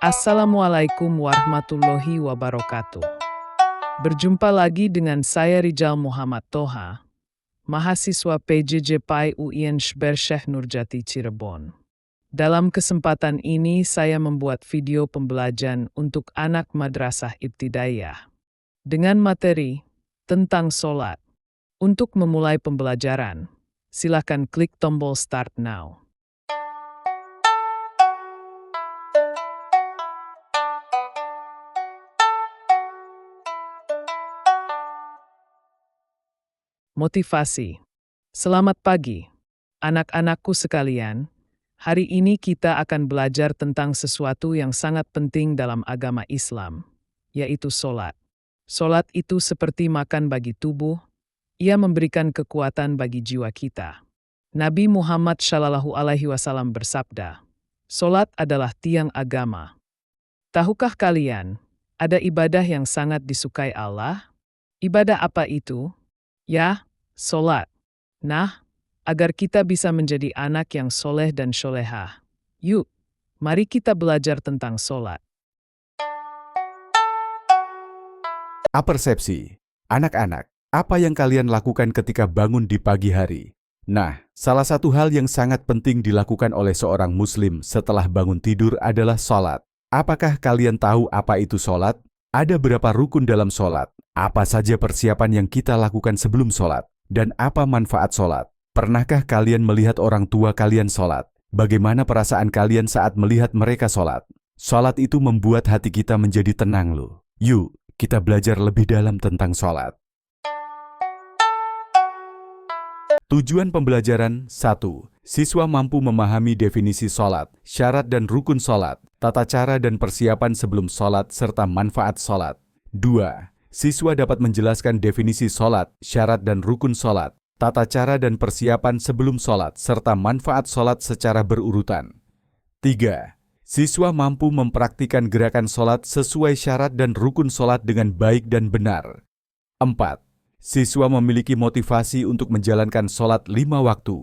Assalamualaikum warahmatullahi wabarakatuh. Berjumpa lagi dengan saya Rijal Muhammad Toha, mahasiswa PJJ PAI UIN Syekh Syekh Nurjati Cirebon. Dalam kesempatan ini saya membuat video pembelajaran untuk anak madrasah ibtidaiyah dengan materi tentang sholat. Untuk memulai pembelajaran, silakan klik tombol Start Now. Motivasi. Selamat pagi, anak-anakku sekalian. Hari ini kita akan belajar tentang sesuatu yang sangat penting dalam agama Islam, yaitu sholat. Sholat itu seperti makan bagi tubuh, ia memberikan kekuatan bagi jiwa kita. Nabi Muhammad SAW bersabda, sholat adalah tiang agama. Tahukah kalian, ada ibadah yang sangat disukai Allah? Ibadah apa itu? Ya, sholat. Nah, agar kita bisa menjadi anak yang soleh dan solehah, yuk, mari kita belajar tentang sholat. Apersepsi. Anak-anak, apa yang kalian lakukan ketika bangun di pagi hari? Nah, salah satu hal yang sangat penting dilakukan oleh seorang muslim setelah bangun tidur adalah sholat. Apakah kalian tahu apa itu sholat? Ada berapa rukun dalam sholat? Apa saja persiapan yang kita lakukan sebelum sholat? Dan apa manfaat sholat? Pernahkah kalian melihat orang tua kalian sholat? Bagaimana perasaan kalian saat melihat mereka sholat? Sholat itu membuat hati kita menjadi tenang loh. Yuk, kita belajar lebih dalam tentang sholat. Tujuan pembelajaran 1. Siswa mampu memahami definisi sholat, syarat dan rukun sholat, tata cara dan persiapan sebelum sholat, serta manfaat sholat. 2. Siswa dapat menjelaskan definisi sholat, syarat dan rukun sholat, tata cara dan persiapan sebelum sholat, serta manfaat sholat secara berurutan. 3. Siswa mampu mempraktikkan gerakan sholat sesuai syarat dan rukun sholat dengan baik dan benar. 4. Siswa memiliki motivasi untuk menjalankan sholat 5 waktu.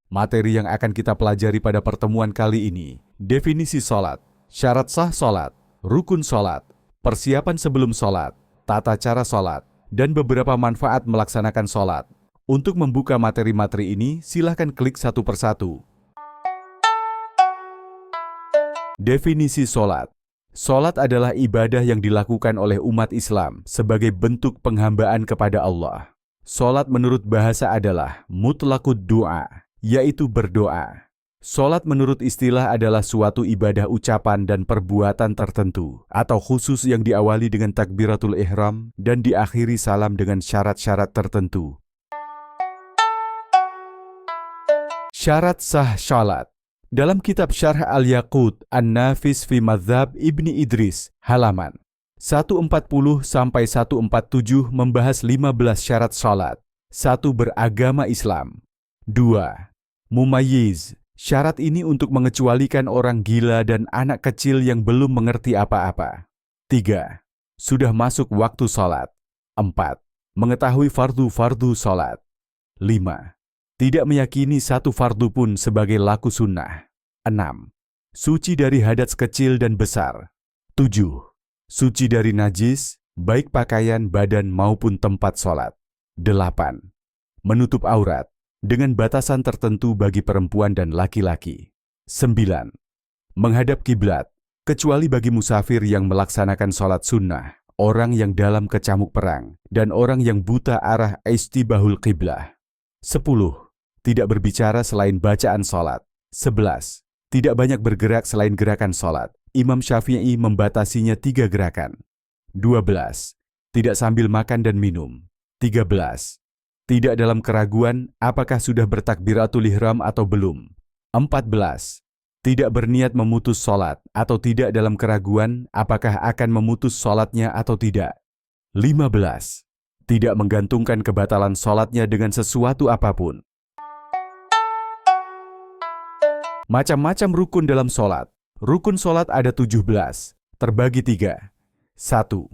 Materi yang akan kita pelajari pada pertemuan kali ini, definisi sholat, syarat sah sholat, rukun sholat, persiapan sebelum sholat, tata cara sholat, dan beberapa manfaat melaksanakan sholat. Untuk membuka materi-materi ini, silahkan klik satu persatu. Definisi sholat. Sholat adalah ibadah yang dilakukan oleh umat Islam sebagai bentuk penghambaan kepada Allah. Sholat menurut bahasa adalah mutlaqud du'a, yaitu berdoa. Sholat menurut istilah adalah suatu ibadah ucapan dan perbuatan tertentu atau khusus yang diawali dengan takbiratul ihram dan diakhiri salam dengan syarat-syarat tertentu. Syarat sah sholat. Dalam kitab Syarh Al-Yaqut An-Nafis fi Madzhab Ibni Idris, halaman 140-147 membahas 15 syarat sholat. 1. Beragama Islam. 2. Mumayyiz. Syarat ini untuk mengecualikan orang gila dan anak kecil yang belum mengerti apa-apa. 3. Sudah masuk waktu sholat. 4. Mengetahui fardu-fardu sholat. 5. Tidak meyakini satu fardu pun sebagai laku sunnah. 6. Suci dari hadas kecil dan besar. 7. Suci dari najis, baik pakaian, badan maupun tempat sholat. 8. Menutup aurat, dengan batasan tertentu bagi perempuan dan laki-laki. 9. Menghadap kiblat, kecuali bagi musafir yang melaksanakan sholat sunnah, orang yang dalam kecamuk perang, dan orang yang buta arah istibahul qiblah. 10. Tidak berbicara selain bacaan sholat. 11. Tidak banyak bergerak selain gerakan sholat. Imam Syafi'i membatasinya 3 gerakan. 12. Tidak sambil makan dan minum. 13. Tidak dalam keraguan apakah sudah bertakbiratul ihram atau belum. 14. Tidak berniat memutus sholat atau tidak dalam keraguan apakah akan memutus sholatnya atau tidak. 15. Tidak menggantungkan kebatalan sholatnya dengan sesuatu apapun. Macam-macam rukun dalam sholat. Rukun sholat ada 17, terbagi 3. 1.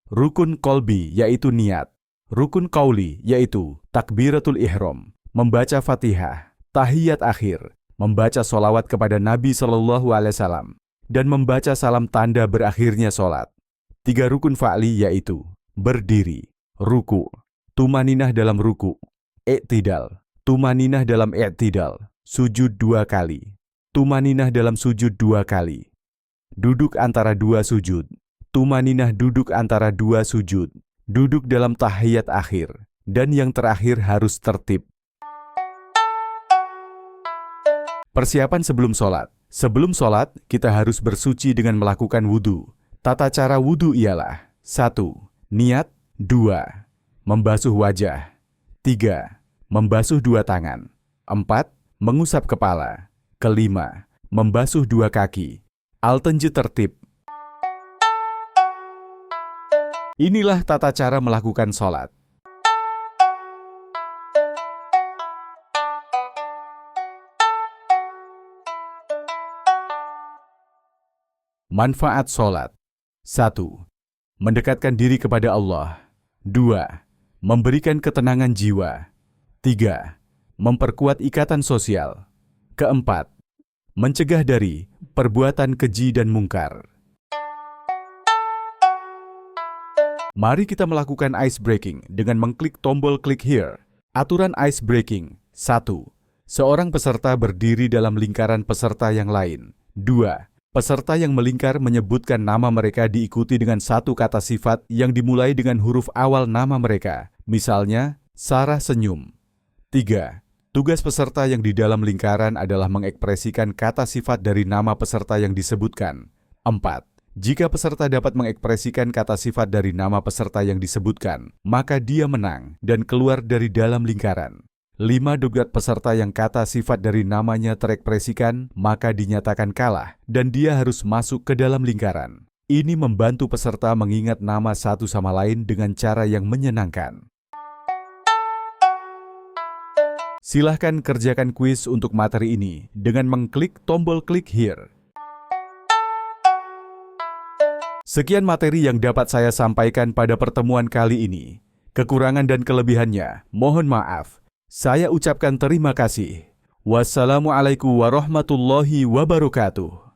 Rukun kolbi, yaitu niat. Rukun qauli, yaitu takbiratul ihram, membaca Fatihah, tahiyat akhir, membaca sholawat kepada Nabi Shallallahu Alaihi Wasallam, dan membaca salam tanda berakhirnya sholat. 3 rukun fa'li yaitu berdiri, ruku, tumaninah dalam ruku, i'tidal, tumaninah dalam i'tidal, sujud 2 kali, tumaninah dalam sujud 2 kali, duduk antara 2 sujud, tumaninah duduk antara 2 sujud, duduk dalam tahiyat akhir, dan yang terakhir harus tertib. Persiapan sebelum sholat. Sebelum sholat, kita harus bersuci dengan melakukan wudhu. Tata cara wudhu ialah 1. Niat. 2. Membasuh wajah. 3. Membasuh 2 tangan. 4. Mengusap kepala. 5. Membasuh 2 kaki. Altenje tertib. Inilah tata cara melakukan sholat. Manfaat sholat. 1. Mendekatkan diri kepada Allah. 2. Memberikan ketenangan jiwa. 3. Memperkuat ikatan sosial. 4. Mencegah dari perbuatan keji dan mungkar. Mari kita melakukan ice breaking dengan mengklik tombol klik here. Aturan ice breaking. 1. Seorang peserta berdiri dalam lingkaran peserta yang lain. 2. Peserta yang melingkar menyebutkan nama mereka diikuti dengan 1 kata sifat yang dimulai dengan huruf awal nama mereka. Misalnya, Sarah senyum. 3. Tugas peserta yang di dalam lingkaran adalah mengekspresikan kata sifat dari nama peserta yang disebutkan. 4. Jika peserta dapat mengekspresikan kata sifat dari nama peserta yang disebutkan, maka dia menang dan keluar dari dalam lingkaran. 5 dogat peserta yang kata sifat dari namanya terekspresikan, maka dinyatakan kalah dan dia harus masuk ke dalam lingkaran. Ini membantu peserta mengingat nama satu sama lain dengan cara yang menyenangkan. Silahkan kerjakan kuis untuk materi ini dengan mengklik tombol klik here. Sekian materi yang dapat saya sampaikan pada pertemuan kali ini. Kekurangan dan kelebihannya, mohon maaf. Saya ucapkan terima kasih. Wassalamualaikum warahmatullahi wabarakatuh.